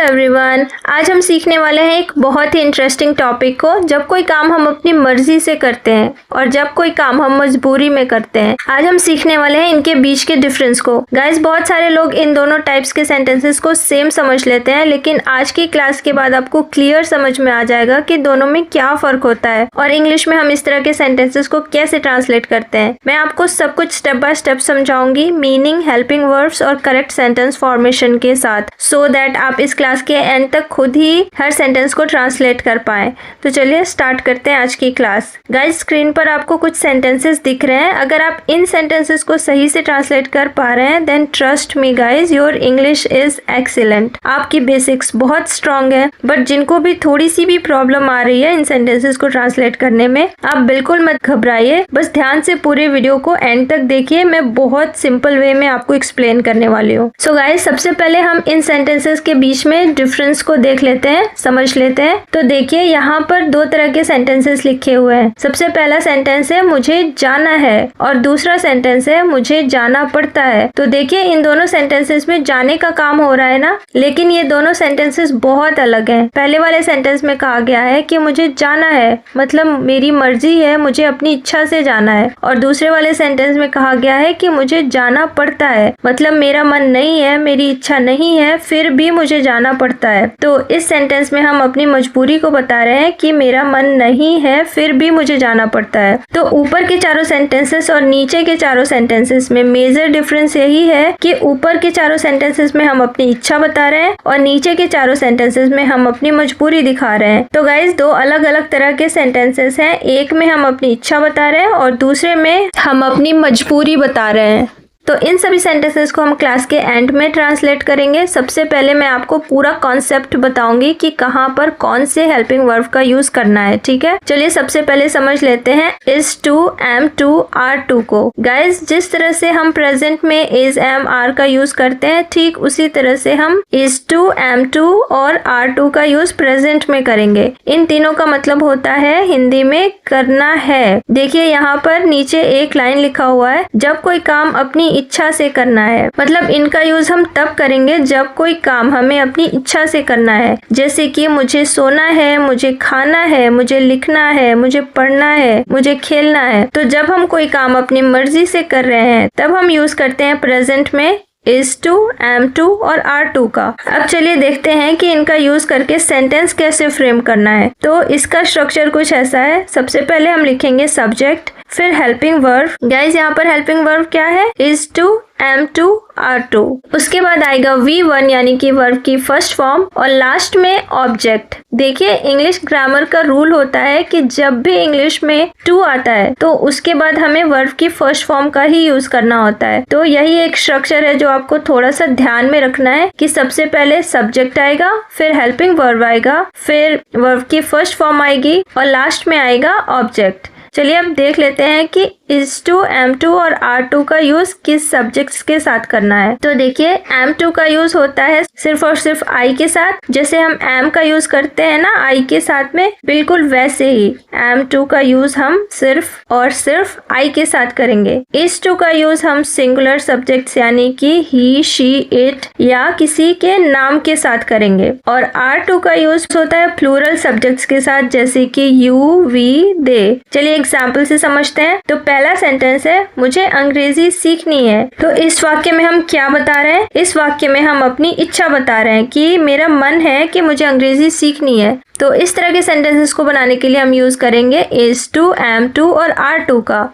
Everyone, आज हम सीखने वाले हैं एक बहुत ही इंटरेस्टिंग टॉपिक को, जब कोई काम हम अपनी मर्जी से करते हैं और जब कोई काम हम मजबूरी में करते हैं। आज हम सीखने वाले हैं इनके बीच के डिफरेंस को। गाइस, बहुत सारे लोग इन दोनों टाइप्स के सेंटेंसेस को सेम समझ लेते हैं, लेकिन आज की क्लास के बाद आपको क्लियर समझ में आ जाएगा कि दोनों में क्या फर्क होता है और इंग्लिश में हम इस तरह के सेंटेंसेस को कैसे ट्रांसलेट करते हैं। मैं आपको सब कुछ स्टेप बाय स्टेप समझाऊंगी, मीनिंग, हेल्पिंग वर्ब्स और करेक्ट सेंटेंस फॉर्मेशन के साथ, सो दैट आप इस क्लास के एंड तक खुद ही हर सेंटेंस को ट्रांसलेट कर पाए। तो चलिए स्टार्ट करते हैं आज की क्लास। गाइस, स्क्रीन पर आपको कुछ सेंटेंसेस दिख रहे हैं। अगर आप इन सेंटेंसेस को सही से ट्रांसलेट कर पा रहे हैं, then trust me guys, your English is excellent. आपकी बेसिक्स बहुत स्ट्रांग है, बट जिनको भी थोड़ी सी भी प्रॉब्लम आ रही है इन सेंटेंसेस को ट्रांसलेट करने में, आप बिल्कुल मत घबराइए। बस ध्यान से पूरे वीडियो को एंड तक देखिए। मैं बहुत सिंपल वे में आपको एक्सप्लेन करने वाली हूँ। सो गाइस, सबसे पहले हम इन सेंटेंसेस के बीच में डिफरेंस को देख लेते हैं, समझ लेते हैं। तो देखिए, यहाँ पर दो तरह के सेंटेंसेस लिखे हुए हैं। सबसे पहला सेंटेंस है मुझे जाना है और दूसरा सेंटेंस है मुझे जाना पड़ता है। तो देखिए, इन दोनों सेंटेंसेस में जाने का काम हो रहा है ना, लेकिन ये दोनों सेंटेंसेस बहुत अलग हैं। पहले वाले सेंटेंस में कहा गया है कि मुझे जाना है, मतलब मेरी मर्जी है, मुझे अपनी इच्छा से जाना है, और दूसरे वाले सेंटेंस में कहा गया है कि मुझे जाना पड़ता है, मतलब मेरा मन नहीं है, मेरी इच्छा नहीं है, फिर भी मुझे जाना पड़ता है। तो इस सेंटेंस में हम अपनी मजबूरी को बता रहे हैं कि मेरा मन नहीं है, फिर भी मुझे जाना पड़ता है। तो ऊपर के चारों सेंटेंसेस और नीचे के चारों सेंटेंसेस में मेजर डिफरेंस यही है कि ऊपर के चारों सेंटेंसेस में हम अपनी इच्छा बता रहे हैं और नीचे के चारों सेंटेंसेस में हम अपनी मजबूरी दिखा रहे हैं। तो गाइस, दो अलग अलग तरह के सेंटेंसेस हैं। एक में हम अपनी इच्छा बता रहे हैं और दूसरे में हम अपनी मजबूरी बता रहे हैं। तो इन सभी सेंटेंसेस को हम क्लास के एंड में ट्रांसलेट करेंगे। सबसे पहले मैं आपको पूरा कॉन्सेप्ट बताऊंगी कि कहाँ पर कौन से हेल्पिंग वर्ब का यूज करना है। ठीक है, चलिए सबसे पहले समझ लेते हैं is to, am to, are to को। गाइस, जिस तरह से हम प्रेजेंट में इज, एम, आर का यूज करते हैं, ठीक उसी तरह से हम इज टू, एम टू और आर टू का यूज प्रेजेंट में करेंगे। इन तीनों का मतलब होता है हिंदी में करना है। देखिए, यहाँ पर नीचे एक लाइन लिखा हुआ है, जब कोई काम अपनी इच्छा से करना है। मतलब इनका यूज हम तब करेंगे जब कोई काम हमें अपनी इच्छा से करना है। जैसे कि मुझे सोना है, मुझे खाना है, मुझे लिखना है, मुझे पढ़ना है, मुझे खेलना है। तो जब हम कोई काम अपनी मर्जी से कर रहे हैं, तब हम यूज करते हैं प्रेजेंट में इज टू, एम टू और आर टू का। अब चलिए देखते हैं कि इनका यूज करके सेंटेंस कैसे फ्रेम करना है। तो इसका स्ट्रक्चर कुछ ऐसा है। सबसे पहले हम लिखेंगे सब्जेक्ट, फिर हेल्पिंग वर्ब। गाइस, यहाँ पर हेल्पिंग वर्ब क्या है? Is to, am to, are to. उसके बाद आएगा V1 यानी कि वर्ब की फर्स्ट फॉर्म और लास्ट में ऑब्जेक्ट। देखिए, इंग्लिश ग्रामर का रूल होता है कि जब भी इंग्लिश में टू आता है तो उसके बाद हमें वर्ब की फर्स्ट फॉर्म का ही यूज करना होता है। तो यही एक स्ट्रक्चर है जो आपको थोड़ा सा ध्यान में रखना है कि सबसे पहले सब्जेक्ट आएगा, फिर हेल्पिंग वर्ब आएगा, फिर वर्ब की फर्स्ट फॉर्म आएगी और लास्ट में आएगा ऑब्जेक्ट। चलिए अब देख लेते हैं कि इज टू, एम टू और आर टू का यूज किस सब्जेक्ट्स के साथ करना है। तो देखिए, एम टू का यूज होता है सिर्फ और सिर्फ आई के साथ। जैसे हम एम का यूज करते हैं ना आई के साथ में, बिल्कुल वैसे ही एम टू का यूज हम सिर्फ और सिर्फ आई के साथ करेंगे। इज टू का यूज हम सिंगुलर सब्जेक्ट्स यानी कि ही, शी, इट या किसी के नाम के साथ करेंगे। और आर टू का यूज होता है प्लूरल सब्जेक्ट्स के साथ, जैसे कि यू, वी, दे। चलिए एग्जाम्पल से समझते हैं। तो पहला सेंटेंस है मुझे अंग्रेजी सीखनी है। तो इस वाक्य में हम क्या बता रहे हैं? इस वाक्य में हम अपनी इच्छा बता रहे हैं कि मेरा मन है कि मुझे अंग्रेजी सीखनी है। तो इस तरह के सेंटेंसेस को बनाने के लिए हम यूज करेंगे इज टू, एम टू और आर टू का।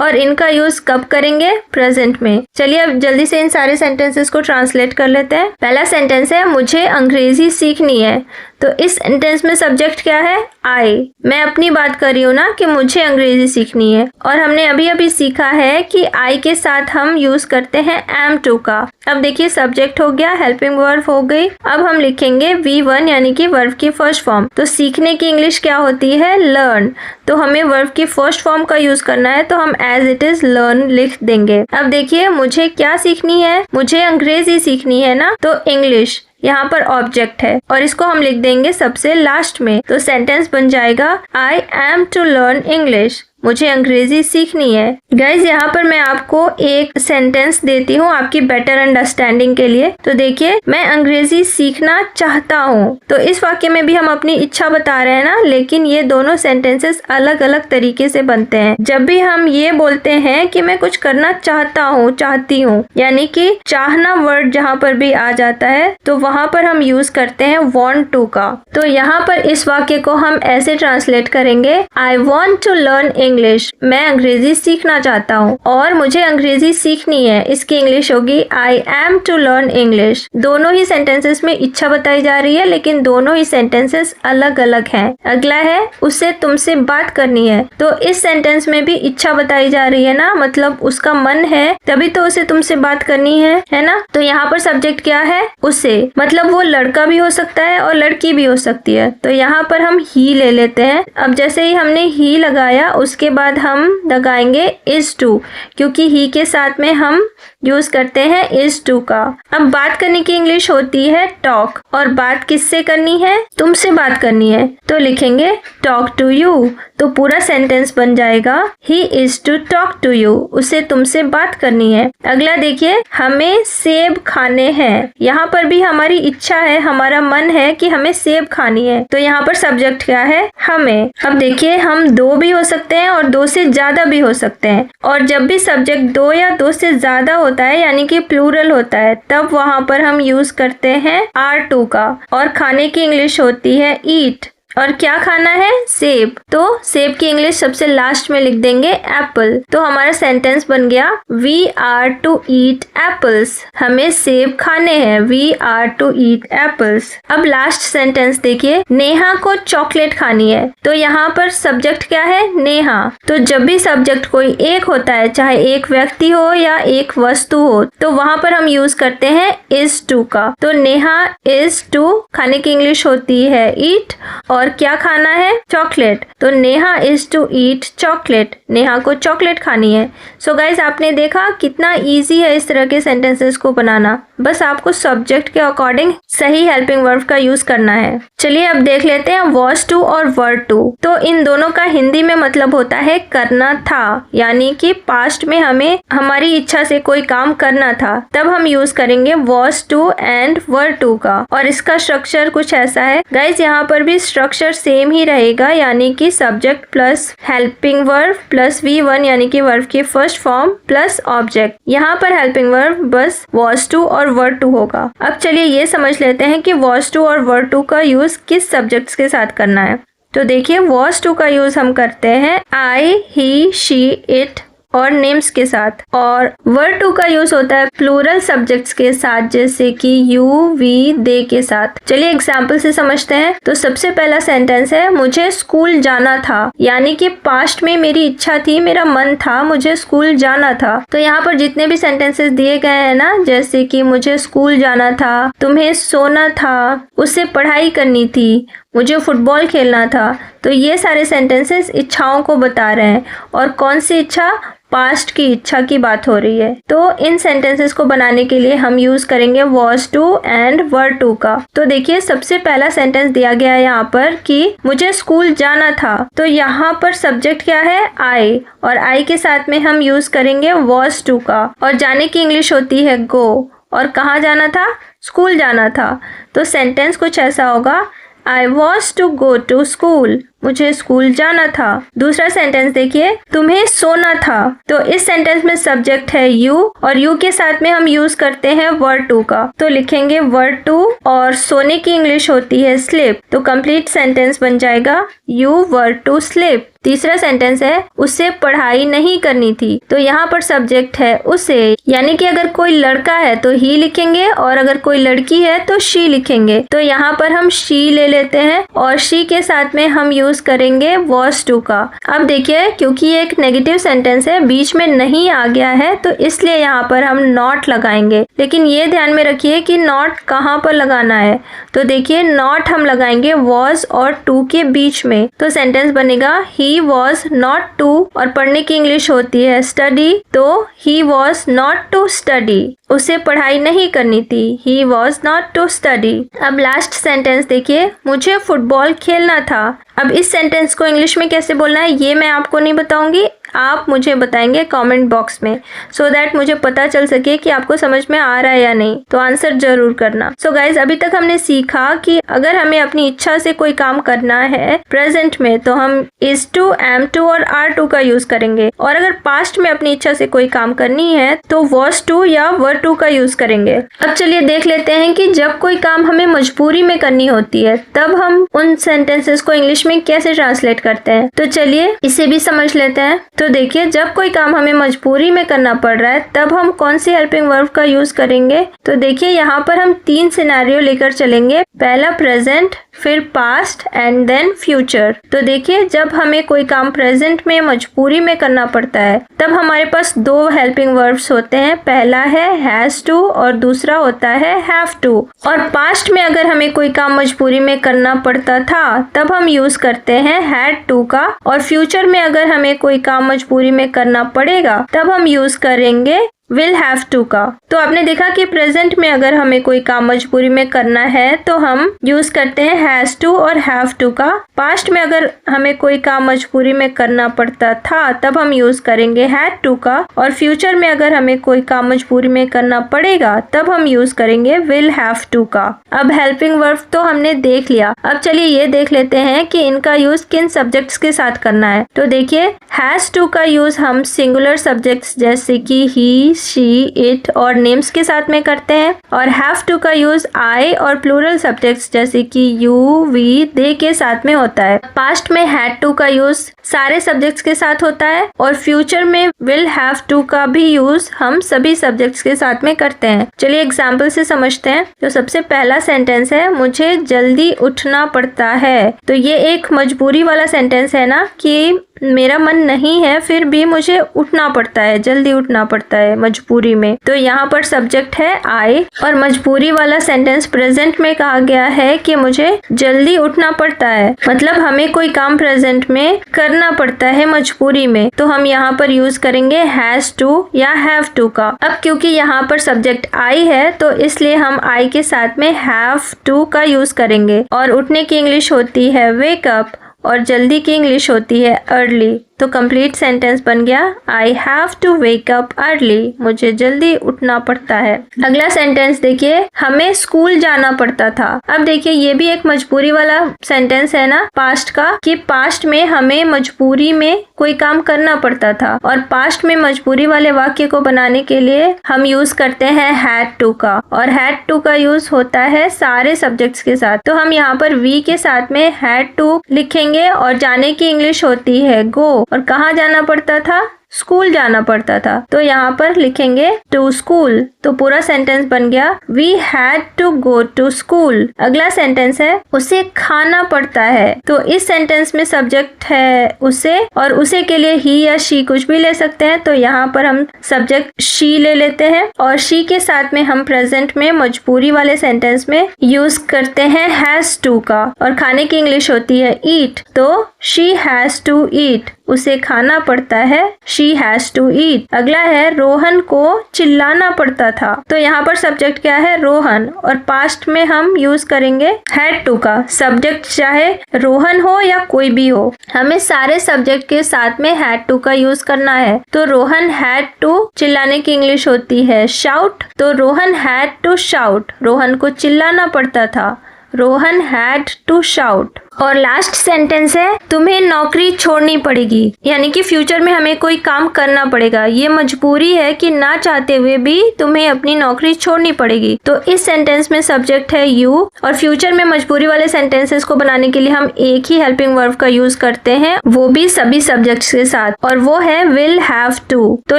और इनका यूज कब करेंगे? प्रेजेंट में। चलिए अब जल्दी से इन सारे सेंटेंसेस को ट्रांसलेट कर लेते हैं। पहला सेंटेंस है मुझे अंग्रेजी सीखनी है। तो इस सेंटेंस में सब्जेक्ट क्या है? आई। मैं अपनी बात कर रही हूँ ना कि मुझे अंग्रेजी सीखनी है, और हमने अभी अभी सीखा है कि आई के साथ हम यूज करते हैं एम टू का। अब देखिए, सब्जेक्ट हो गया, हेल्पिंग वर्ब हो गई। अब हम लिखेंगे V1 यानी कि वर्ब की फर्स्ट फॉर्म। तो सीखने की इंग्लिश क्या होती है? लर्न। तो हमें वर्ब की फर्स्ट फॉर्म का यूज करना है, तो हम एज इट इज लर्न लिख देंगे। अब देखिए, मुझे क्या सीखनी है? मुझे अंग्रेजी सीखनी है ना, तो इंग्लिश। यहाँ पर ऑब्जेक्ट है और इसको हम लिख देंगे सबसे लास्ट में। तो सेंटेंस बन जाएगा I am to learn English. मुझे अंग्रेजी सीखनी है। गाइज यहाँ पर मैं आपको एक सेंटेंस देती हूँ आपकी बेटर अंडरस्टैंडिंग के लिए। तो देखिए, मैं अंग्रेजी सीखना चाहता हूँ। तो इस वाक्य में भी हम अपनी इच्छा बता रहे हैं ना, लेकिन ये दोनों सेंटेंसेस अलग अलग तरीके से बनते हैं। जब भी हम ये बोलते हैं कि मैं कुछ करना चाहता हूँ, चाहती हूँ, यानी कि चाहना वर्ड जहाँ पर भी आ जाता है तो वहाँ पर हम यूज करते हैं want to का। तो यहाँ पर इस वाक्य को हम ऐसे ट्रांसलेट करेंगे, I want to learn English। मैं अंग्रेजी सीखना चाहता हूँ और मुझे अंग्रेजी सीखनी है। इसकी इंग्लिश होगी I am to learn English। दोनों ही सेंटेंसेस में इच्छा बताई जा रही है, लेकिन दोनों ही सेंटेंसेस अलग अलग हैं। अगला है, उससे तुमसे बात करनी है। तो इस सेंटेंस में भी इच्छा बताई जा रही है ना, मतलब उसका मन है तभी तो उसे तुमसे बात करनी है ना। तो यहाँ पर सब्जेक्ट क्या है? उसे, मतलब वो लड़का भी हो सकता है और लड़की भी हो सकती है। तो यहाँ पर हम ही ले लेते हैं। अब जैसे ही हमने ही लगाया उसके बाद हम लगाएंगे is to, क्योंकि ही के साथ में हम यूज करते हैं is to का। अब बात करने की इंग्लिश होती है talk, और बात किससे करनी है? तुमसे बात करनी है। तो लिखेंगे talk to you। तो पूरा सेंटेंस बन जाएगा he is to talk to you। उसे तुमसे बात करनी है। अगला देखिए, हमें सेब खाने हैं। यहाँ पर भी हमारी इच्छा है, हमारा मन है कि हमें सेब खानी है। तो यहाँ पर सब्जेक्ट क्या है? हमें। अब देखिए, हम दो भी हो सकते हैं और दो से ज्यादा भी हो सकते हैं, और जब भी सब्जेक्ट दो या दो से ज्यादा होता है यानी कि प्लूरल होता है, तब वहाँ पर हम यूज करते हैं are to का। और खाने की इंग्लिश होती है eat। और क्या खाना है? सेब। तो सेब की इंग्लिश सबसे लास्ट में लिख देंगे एप्पल। तो हमारा सेंटेंस बन गया We are to eat apples। हमें सेब खाने हैं। We are to eat apples। अब लास्ट सेंटेंस देखिए, नेहा को चॉकलेट खानी है। तो यहाँ पर सब्जेक्ट क्या है? नेहा। तो जब भी सब्जेक्ट कोई एक होता है, चाहे एक व्यक्ति हो या एक वस्तु हो, तो वहाँ पर हम यूज करते हैं is to का। तो नेहा is to, खाने की इंग्लिश होती है eat, और क्या खाना है? चॉकलेट। तो Neha is to eat chocolate. Neha को चॉकलेट खानी है। सो गाइज, आपने देखा कितना इजी है इस तरह के सेंटेंसेस को बनाना। बस आपको सब्जेक्ट के अकॉर्डिंग सही हेल्पिंग वर्ब का यूज करना है। चलिए अब देख लेते हैं was to और were to। तो इन दोनों का हिंदी में मतलब होता है करना था, यानी कि पास्ट में हमें हमारी इच्छा से कोई काम करना था, तब हम यूज करेंगे was to and were to का। और इसका स्ट्रक्चर कुछ ऐसा है गाइज, यहाँ पर भी स्ट्रक्चर सेम ही रहेगा, यानी कि subject plus helping verb plus V1 यानी कि वर्ब की फर्स्ट फॉर्म प्लस ऑब्जेक्ट। यहाँ पर हेल्पिंग वर्ब बस was to और were to होगा। अब चलिए ये समझ लेते हैं कि was to और were to का यूज किस सब्जेक्ट्स के साथ करना है। तो देखिए, was to का यूज हम करते हैं I, he, she, it और नेम्स के साथ, और were to का यूज होता है प्लूरल सब्जेक्ट्स के साथ, जैसे कि you, we, they के साथ। चलिए एग्जाम्पल से समझते हैं। तो सबसे पहला सेंटेंस है, मुझे स्कूल जाना था, यानी कि पास्ट में मेरी इच्छा थी, मेरा मन था, मुझे स्कूल जाना था। तो यहाँ पर जितने भी सेंटेंसेस दिए गए हैं ना, जैसे कि मुझे स्कूल जाना था, तुम्हें सोना था, उससे पढ़ाई करनी थी, मुझे फुटबॉल खेलना था, तो ये सारे सेंटेंसेस इच्छाओं को बता रहे हैं। और कौन सी इच्छा? पास्ट की इच्छा की बात हो रही है। तो इन सेंटेंसेस को बनाने के लिए हम यूज करेंगे was to and were to का। तो देखिए, सबसे पहला सेंटेंस दिया गया है यहाँ पर कि मुझे स्कूल जाना था। तो यहाँ पर सब्जेक्ट क्या है? I, और I के साथ में हम यूज करेंगे was to का। और जाने की इंग्लिश होती है go, और कहाँ जाना था? स्कूल जाना था। तो सेंटेंस कुछ ऐसा होगा, I was to go to school। मुझे स्कूल जाना था। दूसरा सेंटेंस देखिए, तुम्हें सोना था। तो इस सेंटेंस में सब्जेक्ट है you, और you के साथ में हम यूज करते हैं were to का। तो लिखेंगे were to, और सोने की इंग्लिश होती है sleep। तो कंप्लीट सेंटेंस बन जाएगा you were to sleep। तीसरा सेंटेंस है, उससे पढ़ाई नहीं करनी थी। तो यहाँ पर सब्जेक्ट है उसे, यानी कि अगर कोई लड़का है तो ही लिखेंगे, और अगर कोई लड़की है तो she लिखेंगे। तो यहाँ पर हम she ले लेते हैं, और she के साथ में हम यूज करेंगे was to का। अब देखिए, क्योंकि ये एक नेगेटिव सेंटेंस है, बीच में नहीं आ गया है, तो इसलिए यहाँ पर हम not लगाएंगे। लेकिन ये ध्यान में रखिए कि not कहाँ पर लगाना है। तो देखिए, not हम लगाएंगे was और to के बीच में। तो सेंटेंस बनेगा he he was not to और पढ़ने की इंग्लिश होती है study, तो he was not to study, उसे पढ़ाई नहीं करनी थी, he was not to study। अब लास्ट सेंटेंस देखिए, मुझे फुटबॉल खेलना था। अब इस सेंटेंस को इंग्लिश में कैसे बोलना है ये मैं आपको नहीं बताऊंगी, आप मुझे बताएंगे कमेंट बॉक्स में, सो दैट मुझे पता चल सके कि आपको समझ में आ रहा है या नहीं। तो आंसर जरूर करना। सो गाइज, अभी तक हमने सीखा कि अगर हमें अपनी इच्छा से कोई काम करना है प्रेजेंट में तो हम is to, am to और are to का यूज करेंगे, और अगर पास्ट में अपनी इच्छा से कोई काम करनी है तो was to या were to का यूज करेंगे। अब चलिए देख लेते हैं कि जब कोई काम हमें मजबूरी में करनी होती है तब हम उन सेंटेंसेस को इंग्लिश में कैसे ट्रांसलेट करते हैं। तो चलिए इसे भी समझ लेते हैं। तो देखिए, जब कोई काम हमें मजबूरी में करना पड़ रहा है तब हम कौन सी हेल्पिंग वर्ब का यूज करेंगे। तो देखिए यहाँ पर हम 3 सिनेरियो लेकर चलेंगे, पहला प्रेजेंट, फिर पास्ट एंड देन फ्यूचर। तो देखिए, जब हमें कोई काम प्रेजेंट में मजबूरी में करना पड़ता है तब हमारे पास 2 हेल्पिंग वर्ब्स होते हैं, पहला है हैज टू और दूसरा होता है हैव टू। और पास्ट में अगर हमें कोई काम मजबूरी में करना पड़ता था तब हम यूज करते हैं हैड टू का, और फ्यूचर में अगर हमें कोई काम मजबूरी में करना पड़ेगा तब हम यूज करेंगे will have to का। तो आपने देखा कि प्रेजेंट में अगर हमें कोई काम मजबूरी में करना है तो हम यूज करते हैं हैज टू और हैव टू का। पास्ट में अगर हमें कोई काम मजबूरी में करना पड़ता था तब हम यूज करेंगे हैड टू का, और फ्यूचर में अगर हमें कोई काम मजबूरी में करना पड़ेगा तब हम यूज करेंगे will have to का। अब हेल्पिंग वर्ब तो हमने देख लिया, अब चलिए ये देख लेते हैं कि इनका यूज किन सब्जेक्ट्स के साथ करना है। तो देखिए, हैज टू का यूज हम सिंगुलर सब्जेक्ट्स जैसे कि ही, शी, इट और नेम्स के साथ में करते हैं, और हैव टू का यूज आई और प्लूरल सब्जेक्ट्स जैसे कि यू, वी, दे के साथ में होता है। पास्ट में हैड टू का यूज सारे सब्जेक्ट्स के साथ होता है, और फ्यूचर में विल हैव टू का भी यूज हम सभी सब्जेक्ट्स के साथ में करते हैं। चलिए एग्जाम्पल से समझते हैं। तो सबसे पहला सेंटेंस है, मुझे जल्दी उठना पड़ता है। तो ये एक मजबूरी वाला सेंटेंस है ना, कि मेरा मन नहीं है फिर भी मुझे उठना पड़ता है, जल्दी उठना पड़ता है मजबूरी में। तो यहाँ पर सब्जेक्ट है आई, और मजबूरी वाला सेंटेंस प्रेजेंट में कहा गया है कि मुझे जल्दी उठना पड़ता है, मतलब हमें कोई काम प्रेजेंट में करना पड़ता है मजबूरी में, तो हम यहाँ पर यूज करेंगे हैज टू या हैव टू का। अब क्योंकि यहाँ पर सब्जेक्ट आई है तो इसलिए हम आई के साथ में हैव टू का यूज करेंगे, और उठने की इंग्लिश होती है वेक अप और जल्दी की इंग्लिश होती है अर्ली। तो कंप्लीट सेंटेंस बन गया, I have to wake up early, मुझे जल्दी उठना पड़ता है। अगला सेंटेंस देखिए, हमें स्कूल जाना पड़ता था। अब देखिए, ये भी एक मजबूरी वाला सेंटेंस है ना पास्ट का, कि पास्ट में हमें मजबूरी में कोई काम करना पड़ता था, और पास्ट में मजबूरी वाले वाक्य को बनाने के लिए हम यूज करते हैं हैड टू का, और हैड टू का यूज होता है सारे सब्जेक्ट्स के साथ। तो हम यहाँ पर वी के साथ में हैड टू लिखेंगे, और जाने की इंग्लिश होती है गो, और कहाँ जाना पड़ता था, स्कूल जाना पड़ता था, तो यहाँ पर लिखेंगे टू स्कूल। तो पूरा सेंटेंस बन गया, we had to go to school. अगला सेंटेंस है, उसे खाना पड़ता है। तो इस सेंटेंस में सब्जेक्ट है उसे, और उसे के लिए ही या शी कुछ भी ले सकते हैं, तो यहाँ पर हम सब्जेक्ट शी ले लेते हैं, और शी के साथ में हम प्रेजेंट में मजबूरी वाले सेंटेंस में यूज करते हैं हैज टू का, और खाने की इंग्लिश होती है ईट। तो शी हैज टू ईट, उसे खाना पड़ता है, शी हैज टू ईट। अगला है, रोहन को चिल्लाना पड़ता था। तो यहाँ पर सब्जेक्ट क्या है, रोहन, और पास्ट में हम यूज करेंगे हैड टू का। सब्जेक्ट चाहे रोहन हो या कोई भी हो, हमें सारे सब्जेक्ट के साथ में हैड टू का यूज करना है। तो रोहन हैड टू, चिल्लाने की इंग्लिश होती है शाउट। तो रोहन हैड टू शाउट, रोहन को चिल्लाना पड़ता था, रोहन हैड टू शाउट। और लास्ट सेंटेंस है, तुम्हें नौकरी छोड़नी पड़ेगी, यानी कि फ्यूचर में हमें कोई काम करना पड़ेगा। ये मजबूरी है कि ना चाहते हुए भी तुम्हें अपनी नौकरी छोड़नी पड़ेगी। तो इस सेंटेंस में सब्जेक्ट है यू, और फ्यूचर में मजबूरी वाले सेंटेंसेस को बनाने के लिए हम एक ही हेल्पिंग वर्ब का यूज करते हैं, वो भी सभी सब्जेक्ट्स के साथ, और वो है विल हैव टू। तो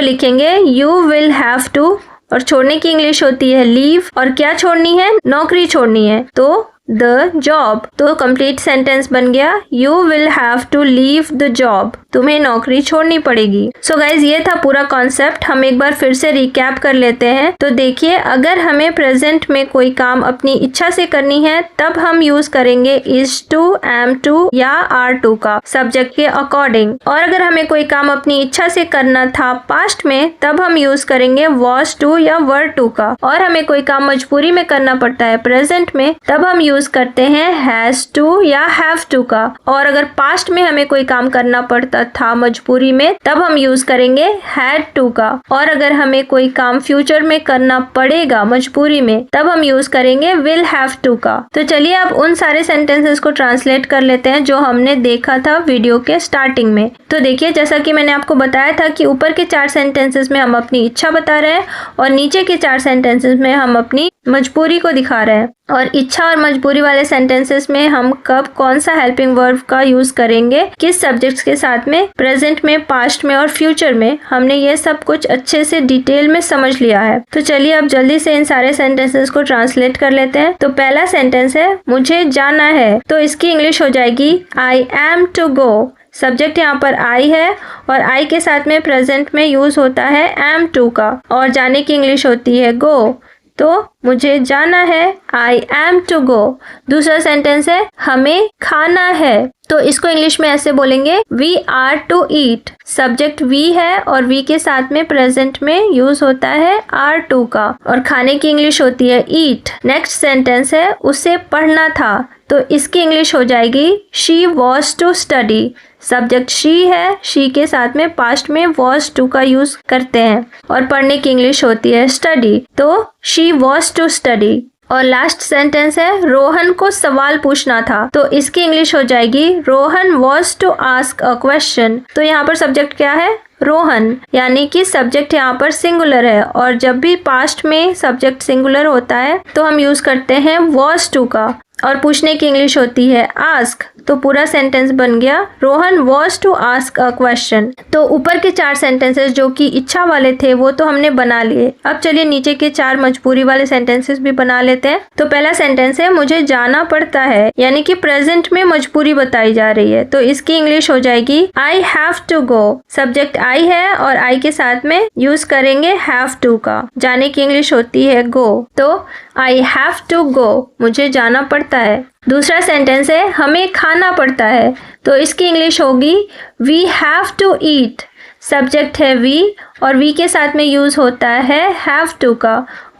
लिखेंगे यू विल हैव टू, और छोड़ने की इंग्लिश होती है लीव, और क्या छोड़नी है, नौकरी छोड़नी है, तो द जॉब। तो कंप्लीट सेंटेंस बन गया you will have to leave the job, तुम्हें नौकरी छोड़नी पड़ेगी। सो गाइज ये था पूरा कॉन्सेप्ट। हम एक बार फिर से रिकैप कर लेते हैं। तो देखिए, अगर हमें प्रेजेंट में कोई काम अपनी इच्छा से करनी है तब हम यूज करेंगे इज टू, एम टू या आर टू का सब्जेक्ट के अकॉर्डिंग। और अगर हमें कोई काम अपनी इच्छा से करना था पास्ट में तब हम यूज करेंगे वॉज टू या वर टू का। और हमें कोई काम मजबूरी में करना पड़ता है प्रेजेंट में तब हम यूज करते हैं हैज टू या हैव टू का। और अगर पास्ट में हमें कोई काम करना पड़ता था मजबूरी में तब हम यूज करेंगे हैड टू का। और अगर हमें कोई काम फ्यूचर में करना पड़ेगा मजबूरी में तब हम यूज करेंगे विल हैव टू का। तो चलिए अब उन सारे सेंटेंसेस को ट्रांसलेट कर लेते हैं जो हमने देखा था वीडियो के स्टार्टिंग में। तो देखिए, जैसा कि मैंने आपको बताया था कि ऊपर के 4 सेंटेंसेस में हम अपनी इच्छा बता रहे हैं और नीचे के 4 सेंटेंसेस में हम अपनी मजबूरी को दिखा रहे हैं। और इच्छा और मजबूरी वाले सेंटेंसेस में हम कब कौन सा हेल्पिंग वर्ब का यूज करेंगे, किस सब्जेक्ट्स के साथ में, प्रेजेंट में, पास्ट में और फ्यूचर में, हमने ये सब कुछ अच्छे से डिटेल में समझ लिया है। तो चलिए अब जल्दी से इन सारे सेंटेंसेस को ट्रांसलेट कर लेते हैं। तो पहला सेंटेंस है मुझे जाना है। तो इसकी इंग्लिश हो जाएगी I am to go. Subject यहाँ पर आई है और आई के साथ में प्रेजेंट में यूज होता है एम टू का और जाने की इंग्लिश होती है गो। तो मुझे जाना है, आई एम टू गो। दूसरा सेंटेंस है हमें खाना है। तो इसको इंग्लिश में ऐसे बोलेंगे we are to eat. Subject we है और वी के साथ में प्रेजेंट में यूज होता है आर टू का और खाने की इंग्लिश होती है ईट। नेक्स्ट सेंटेंस है उसे पढ़ना था। तो इसकी इंग्लिश हो जाएगी she was to study. Subject she है, शी के साथ में पास्ट में वॉज टू का यूज करते हैं और पढ़ने की इंग्लिश होती है स्टडी। तो शी वॉज टू स्टडी। और लास्ट सेंटेंस है रोहन को सवाल पूछना था। तो इसकी इंग्लिश हो जाएगी Rohan was to ask a question. तो यहाँ पर सब्जेक्ट क्या है, रोहन, यानी कि सब्जेक्ट यहाँ पर सिंगुलर है और जब भी पास्ट में सब्जेक्ट सिंगुलर होता है तो हम यूज करते हैं वॉज टू का और पूछने की इंग्लिश होती है आस्क। तो पूरा सेंटेंस बन गया Rohan was to ask a question. तो ऊपर के 4 सेंटेंसेस जो कि इच्छा वाले थे वो तो हमने बना लिए। अब चलिए नीचे के 4 मजबूरी वाले सेंटेंसेस भी बना लेते हैं। तो पहला सेंटेंस है मुझे जाना पड़ता है, यानी कि प्रेजेंट में मजबूरी बताई जा रही है। तो इसकी इंग्लिश हो जाएगी I have to go. Subject I है और आई के साथ में यूज करेंगे हैव टू का। जाने की इंग्लिश होती है गो। तो आई हैव टू गो, मुझे जाना पड़ता है। दूसरा सेंटेंस है हमें खाना पड़ता है। तो इसकी इंग्लिश होगी we have to eat. Subject है वी और वी के साथ में यूज होता है हैव टू का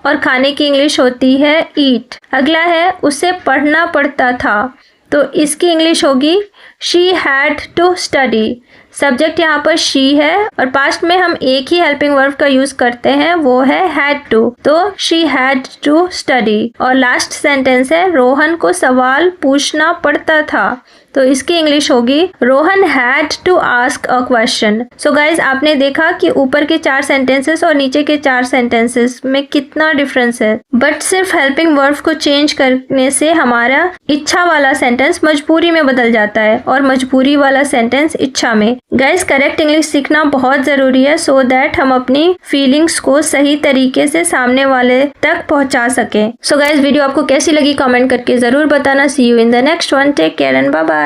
और खाने की इंग्लिश होती है ईट। अगला है उसे पढ़ना पड़ता था। तो इसकी इंग्लिश होगी she had to study. Subject यहाँ पर शी है और पास्ट में हम एक ही हेल्पिंग वर्ब का यूज करते हैं, वो है हैड टू। तो शी हैड टू स्टडी। और लास्ट सेंटेंस है रोहन को सवाल पूछना पड़ता था। तो इसकी इंग्लिश होगी Rohan had to ask a question. So guys, आपने देखा कि ऊपर के 4 सेंटेंसेस और नीचे के 4 सेंटेंसेस में कितना डिफरेंस है। बट सिर्फ हेल्पिंग वर्ब को चेंज करने से हमारा इच्छा वाला सेंटेंस मजबूरी में बदल जाता है और मजबूरी वाला सेंटेंस इच्छा में। गाइज, करेक्ट इंग्लिश सीखना बहुत जरूरी है सो दैट हम अपनी फीलिंग्स को सही तरीके से सामने वाले तक पहुंचा सके। सो गाइज, वीडियो आपको कैसी लगी कमेंट करके जरूर बताना। See you in the next one. Take care and bye bye.